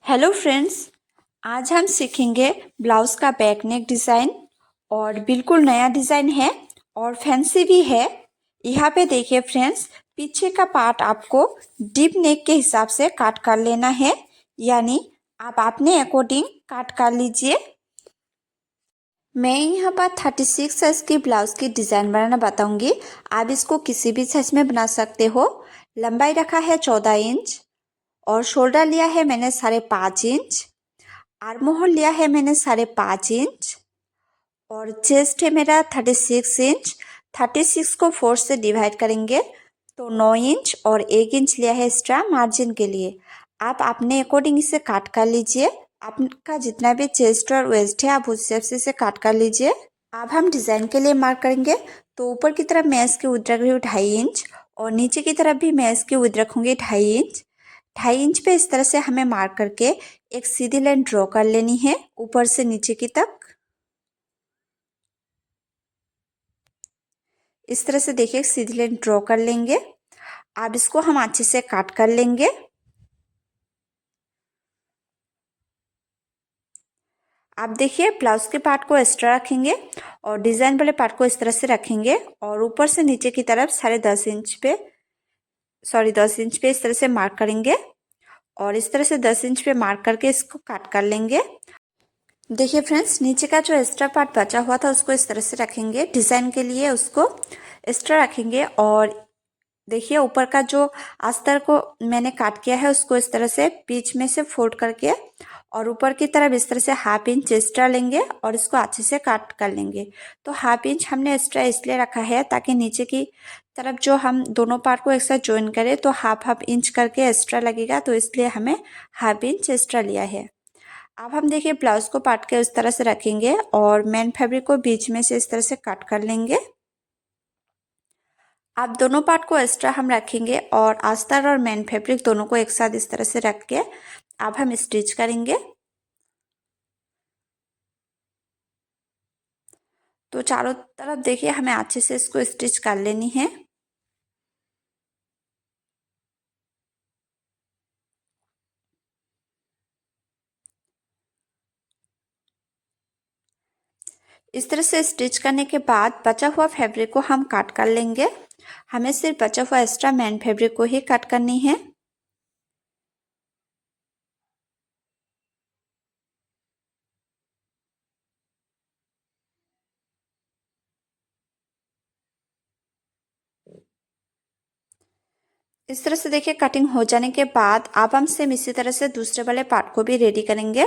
Hello friends, आज हम सीखेंगे ब्लाउज़ का बैक नेक डिज़ाइन। और बिल्कुल नया डिज़ाइन है और फैंसी भी है। यहाँ पे देखिए फ्रेंड्स, पीछे का पार्ट आपको डीप नेक के हिसाब से काट कर लेना है, यानी आप अपने अकॉर्डिंग काट कर लीजिए। मैं यहाँ पर 36 साइज की ब्लाउज़ की डिज़ाइन बनाना बताऊंगी। आप इसको किसी भी साइज में बना सकते हो। लंबाई रखा है 14 इंच और शोल्डर लिया है मैंने 5.5 इंच। आर्म होल लिया है मैंने 5.5 इंच और चेस्ट है मेरा 36 इंच। 36 को 4 से डिवाइड करेंगे तो 9 इंच और 1 इंच लिया है एक्स्ट्रा मार्जिन के लिए। आप अपने अकॉर्डिंग इसे काट कर लीजिए। आपका जितना भी चेस्ट और वेस्ट है आप उस हिसाब से इसे काट कर लीजिए। अब हम डिज़ाइन के लिए मार्क करेंगे तो ऊपर की तरफ मैं इसकी विड्थ रख रही हूँ 2.5 इंच और नीचे की तरफ भी मैं इसकी विड्थ रखूँगी 2.5 इंच। 2.5 इंच पे इस तरह से हमें मार्क करके एक सीधी लाइन ड्रॉ कर लेनी है ऊपर से नीचे की तक। इस तरह से देखिए सीधी लाइन ड्रॉ कर लेंगे। अब इसको हम अच्छे से काट कर लेंगे। आप देखिए ब्लाउज के पार्ट को एक्स्ट्रा रखेंगे और डिजाइन वाले पार्ट को इस तरह से रखेंगे और ऊपर से नीचे की तरफ 10.5 इंच पे 10 इंच पे इस तरह से मार्क करेंगे और इस तरह से 10 इंच पे मार्क करके इसको काट कर लेंगे। देखिए फ्रेंड्स, नीचे का जो एक्स्ट्रा पार्ट बचा हुआ था उसको इस तरह से रखेंगे, डिजाइन के लिए उसको एक्स्ट्रा रखेंगे। और देखिए ऊपर का जो अस्तर को मैंने काट किया है उसको इस तरह से बीच में से फोल्ड करके और ऊपर की तरफ इस तरह से 1/2 इंच एक्स्ट्रा लेंगे और इसको अच्छे से काट कर लेंगे। तो 1/2 इंच हमने एक्स्ट्रा इसलिए रखा है ताकि नीचे की तरफ जो हम दोनों पार्ट को एक साथ ज्वाइन करें तो 1/2 इंच करके एक्स्ट्रा लगेगा, तो इसलिए हमें 1/2 इंच एक्स्ट्रा लिया है। अब हम देखिए ब्लाउज को काट के उस तरह से रखेंगे और मेन फैब्रिक को बीच में से इस तरह से कट कर लेंगे। अब दोनों पार्ट को एक्स्ट्रा हम रखेंगे और अस्तर और मेन फैब्रिक दोनों को एक साथ इस तरह से रख के अब हम स्टिच करेंगे। तो चारों तरफ देखिए हमें अच्छे से इसको स्टिच कर लेनी है। इस तरह से स्टिच करने के बाद बचा हुआ फैब्रिक को हम कट कर लेंगे। हमें सिर्फ बचा हुआ एक्स्ट्रा मेन फैब्रिक को ही कट करनी है। इस तरह से देखिए कटिंग हो जाने के बाद अब हम सेम इसी तरह से दूसरे वाले पार्ट को भी रेडी करेंगे।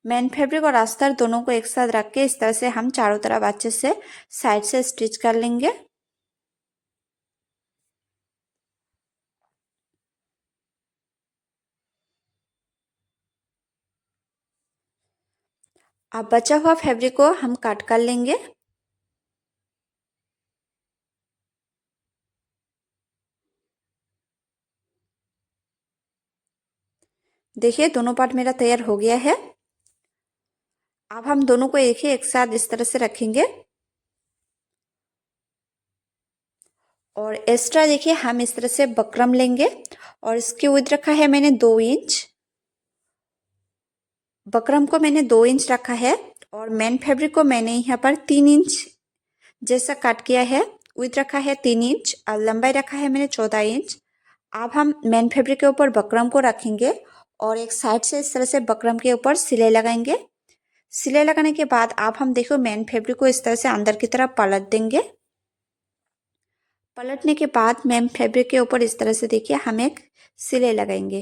मेन फैब्रिक और अस्तर दोनों को एक साथ रख के इस तरह से हम चारों तरफ अच्छे से साइड से स्टिच कर लेंगे। अब बचा हुआ फैब्रिक को हम कट कर लेंगे। देखिए दोनों पार्ट मेरा तैयार हो गया है। अब हम दोनों को एक साथ इस तरह से रखेंगे और एक्स्ट्रा देखिए हम इस तरह से बकरम लेंगे और इसकी विड्थ रखा है मैंने 2 इंच। बकरम को मैंने 2 इंच रखा है और मेन फैब्रिक को मैंने यहाँ पर 3 इंच जैसा कट किया है। विड्थ रखा है 3 इंच और लंबाई रखा है मैंने 14 इंच। अब हम मेन फैब्रिक के ऊपर बकरम को रखेंगे और एक साइड से इस तरह से बकरम के ऊपर सिलाई लगाएंगे। सिलाई लगाने के बाद आप हम देखो मेन फैब्रिक को इस तरह से अंदर की तरफ पलट देंगे। पलटने के बाद मेन फैब्रिक के ऊपर इस तरह से देखिए हम एक सिलाई लगाएंगे।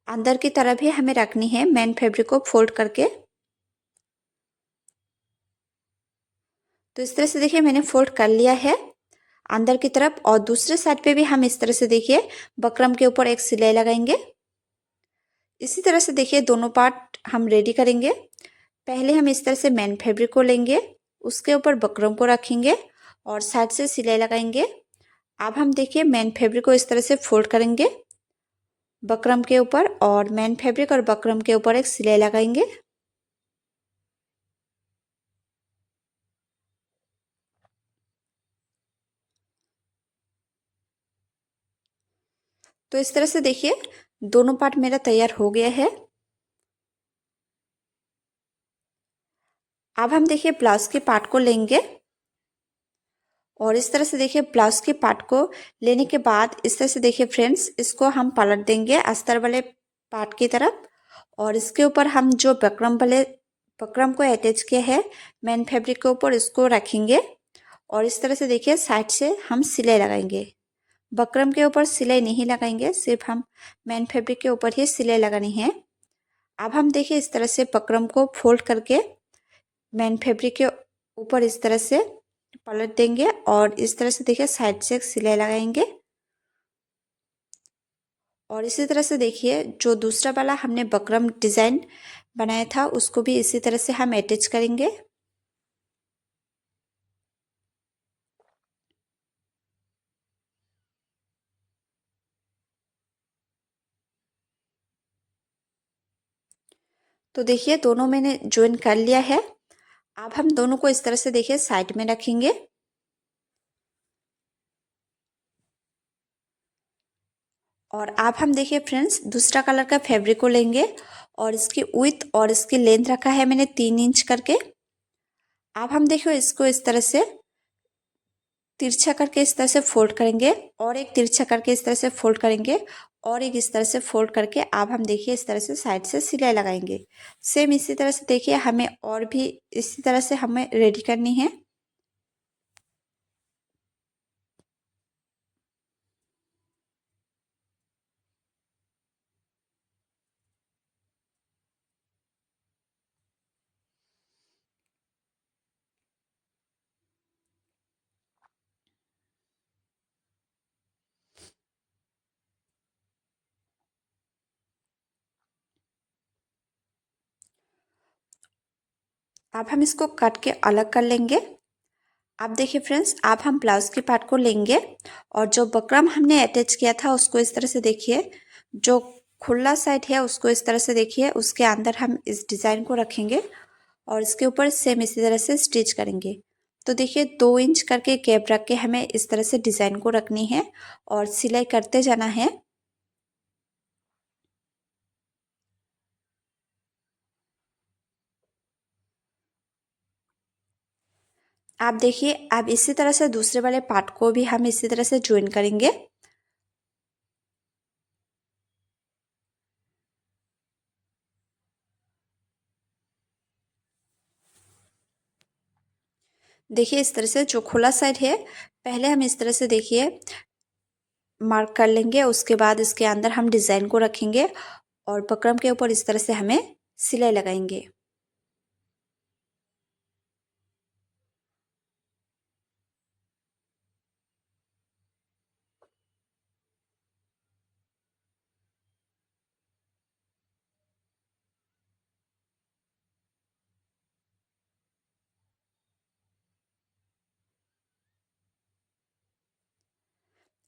अंदर की तरफ ही हमें रखनी है मेन फैब्रिक को फोल्ड करके। तो इस तरह से देखिए मैंने फोल्ड कर लिया है अंदर की तरफ और दूसरे साइड पे भी हम इस तरह से देखिए बकरम के ऊपर एक सिलाई लगाएंगे। इसी तरह से देखिए दोनों पार्ट हम रेडी करेंगे। पहले हम इस तरह से मेन फैब्रिक को लेंगे, उसके ऊपर बकरम को रखेंगे और साइड से सिलाई लगाएंगे। अब हम देखिए मेन फैब्रिक को इस तरह से फोल्ड करेंगे बकरम के ऊपर और मेन फैब्रिक और बकरम के ऊपर एक सिलाई लगाएंगे। तो इस तरह से देखिए दोनों पार्ट मेरा तैयार हो गया है। अब हम देखिए ब्लाउज के पार्ट को लेंगे और इस तरह से देखिए ब्लाउज के पार्ट को लेने के बाद इस तरह से देखिए फ्रेंड्स, इसको हम पलट देंगे अस्तर वाले पार्ट की तरफ और इसके ऊपर हम जो बकरम को अटैच किया है मेन फैब्रिक के ऊपर, इसको रखेंगे और इस तरह से देखिए साइड से हम सिलाई लगाएंगे। बकरम के ऊपर सिलाई नहीं लगाएंगे, सिर्फ हम मेन फैब्रिक के ऊपर ही सिलाई लगानी है। अब हम देखिए इस तरह से बकरम को फोल्ड करके मेन फैब्रिक के ऊपर इस तरह से पलट देंगे और इस तरह से देखिए साइड से सिलाई लगाएंगे और इसी तरह से देखिए जो दूसरा वाला हमने बकरम डिज़ाइन बनाया था उसको भी इसी तरह से हम अटैच करेंगे। तो देखिए दोनों मैंने ज्वाइन कर लिया है। अब हम दोनों को इस तरह से देखिए साइड में रखेंगे और अब हम देखिए फ्रेंड्स दूसरा कलर का फैब्रिक को लेंगे और इसकी विड्थ और इसकी लेंथ रखा है मैंने 3 इंच करके। अब हम देखिए इसको इस तरह से तिरछा करके इस तरह से फोल्ड करेंगे और एक तिरछा करके इस तरह से फोल्ड करेंगे और एक इस तरह से फोल्ड करके अब हम देखिए इस तरह से साइड से सिलाई लगाएंगे। सेम इसी तरह से देखिए हमें और भी इसी तरह से हमें रेडी करनी है। अब हम इसको कट के अलग कर लेंगे। अब देखिए फ्रेंड्स, अब हम ब्लाउज के पार्ट को लेंगे और जो बकरम हमने अटैच किया था उसको इस तरह से देखिए, जो खुला साइड है उसको इस तरह से देखिए, उसके अंदर हम इस डिज़ाइन को रखेंगे और इसके ऊपर सेम इसी तरह से स्टिच करेंगे। तो देखिए 2 इंच करके गैप रख के हमें इस तरह से डिज़ाइन को रखनी है और सिलाई करते जाना है। आप देखिए अब इसी तरह से दूसरे वाले पार्ट को भी हम इसी तरह से ज्वाइन करेंगे। देखिए इस तरह से जो खुला साइड है पहले हम इस तरह से देखिए मार्क कर लेंगे, उसके बाद इसके अंदर हम डिज़ाइन को रखेंगे और बकरम के ऊपर इस तरह से हमें सिलाई लगाएंगे।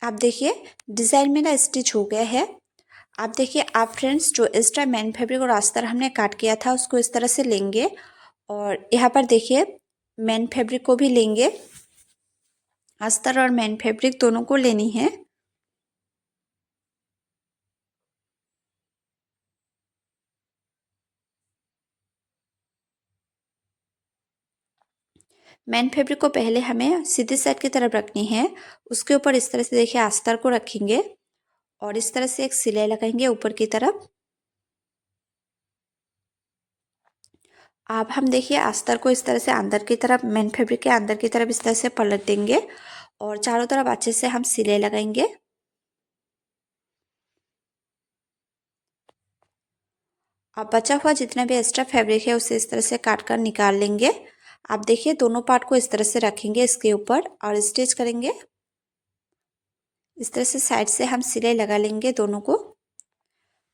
आप देखिए डिज़ाइन मेरा स्टिच हो गया है। आप देखिए आप फ्रेंड्स जो एक्स्ट्रा मेन फैब्रिक और अस्तर हमने काट किया था उसको इस तरह से लेंगे और यहाँ पर देखिए मेन फैब्रिक को भी लेंगे। अस्तर और मेन फैब्रिक दोनों को लेनी है। मेन फैब्रिक को पहले हमें सीधे साइड की तरफ रखनी है, उसके ऊपर इस तरह से देखिए अस्तर को रखेंगे और इस तरह से एक सिलाई लगाएंगे ऊपर की तरफ। अब हम देखिए अस्तर को इस तरह से अंदर की तरफ, मेन फैब्रिक के अंदर की तरफ इस तरह से पलट देंगे और चारों तरफ अच्छे से हम सिलाई लगाएंगे। अब बचा हुआ जितना भी एक्स्ट्रा फैब्रिक है उसे इस तरह से काट कर निकाल लेंगे। आप देखिए दोनों पार्ट को इस तरह से रखेंगे इसके ऊपर और स्टिच करेंगे। इस तरह से साइड से हम सिलाई लगा लेंगे दोनों को।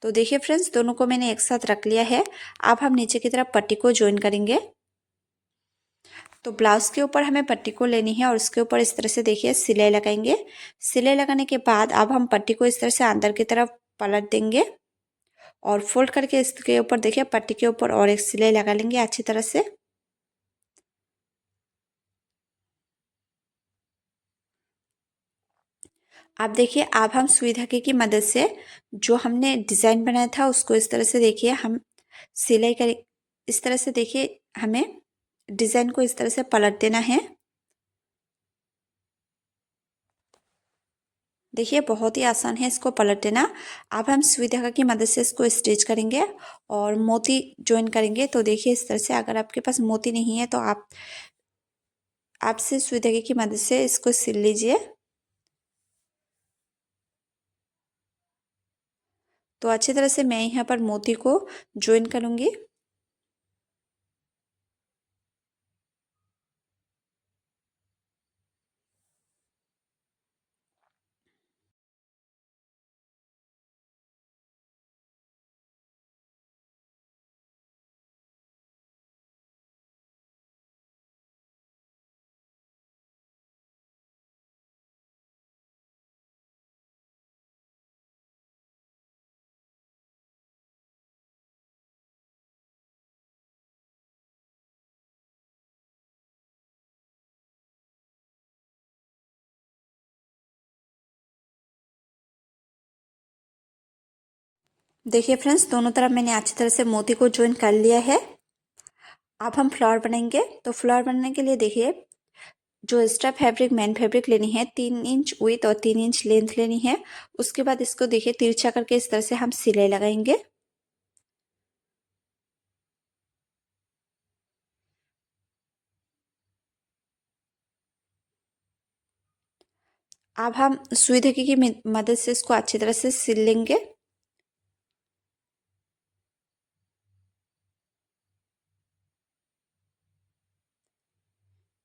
तो देखिए फ्रेंड्स दोनों को मैंने एक साथ रख लिया है। अब हम नीचे की तरफ पट्टी को ज्वाइन करेंगे। तो ब्लाउज के ऊपर हमें पट्टी को लेनी है और उसके ऊपर इस तरह से देखिए सिलाई लगाएंगे। सिलाई लगाने के बाद अब हम पट्टी को इस तरह से अंदर की तरफ पलट देंगे और फोल्ड करके इसके ऊपर देखिए पट्टी के ऊपर और एक सिलाई लगा लेंगे अच्छी तरह से। आप देखिए, अब हम सुई धागे की मदद से जो हमने डिज़ाइन बनाया था उसको इस तरह से देखिए हम सिलाई करें। इस तरह से देखिए हमें डिज़ाइन को इस तरह से पलट देना है। देखिए बहुत ही आसान है इसको पलट देना। अब हम सुई धागा की मदद से इसको स्टिच करेंगे और मोती ज्वाइन करेंगे। तो देखिए इस तरह से, अगर आपके पास मोती नहीं है तो आपसे सुई धागे की मदद से इसको सिल लीजिए। तो अच्छी तरह से मैं यहाँ पर मोती को ज्वाइन करूँगी। देखिए फ्रेंड्स, दोनों तरफ मैंने अच्छी तरह से मोती को ज्वाइन कर लिया है। अब हम फ्लावर बनाएंगे। तो फ्लावर बनाने के लिए देखिए, जो एक्स्ट्रा फैब्रिक मेन फैब्रिक लेनी है 3 इंच विड्थ और 3 इंच लेंथ लेनी है। उसके बाद इसको देखिए तिरछा करके इस तरह से हम सिलाई लगाएंगे। अब हम सुई धागे की मदद से इसको अच्छी तरह से सिल लेंगे।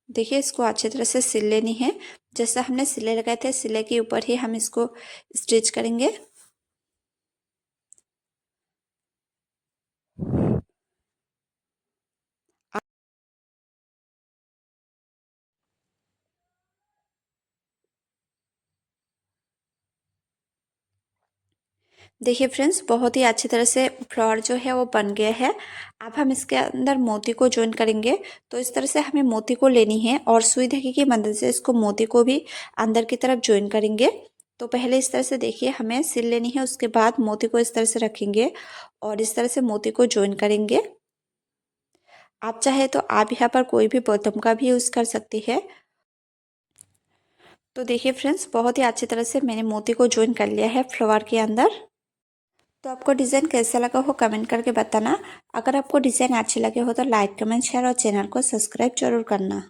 देखिए इसको अच्छी तरह से सिल लेनी है। जैसा हमने सिलाई लगाए थे सिलाई के ऊपर ही हम इसको स्टिच करेंगे। देखिए फ्रेंड्स, बहुत ही अच्छी तरह से फ्लावर जो है वो बन गया है। अब हम इसके अंदर मोती को ज्वाइन करेंगे। तो इस तरह से हमें मोती को लेनी है और सुई धागे की मदद से इसको मोती को भी अंदर की तरफ ज्वाइन करेंगे। तो पहले इस तरह से देखिए हमें सिल लेनी है। उसके बाद मोती को इस तरह से रखेंगे और इस तरह से मोती को ज्वाइन करेंगे। आप चाहे तो आप यहाँ पर कोई भी बॉटम का भी यूज़ कर सकती है। तो देखिए फ्रेंड्स, बहुत ही अच्छी तरह से मैंने मोती को ज्वाइन कर लिया है फ्लावर के अंदर। तो आपको डिज़ाइन कैसा लगा हो कमेंट करके बताना। अगर आपको डिज़ाइन अच्छे लगे हो तो लाइक कमेंट शेयर और चैनल को सब्सक्राइब जरूर करना।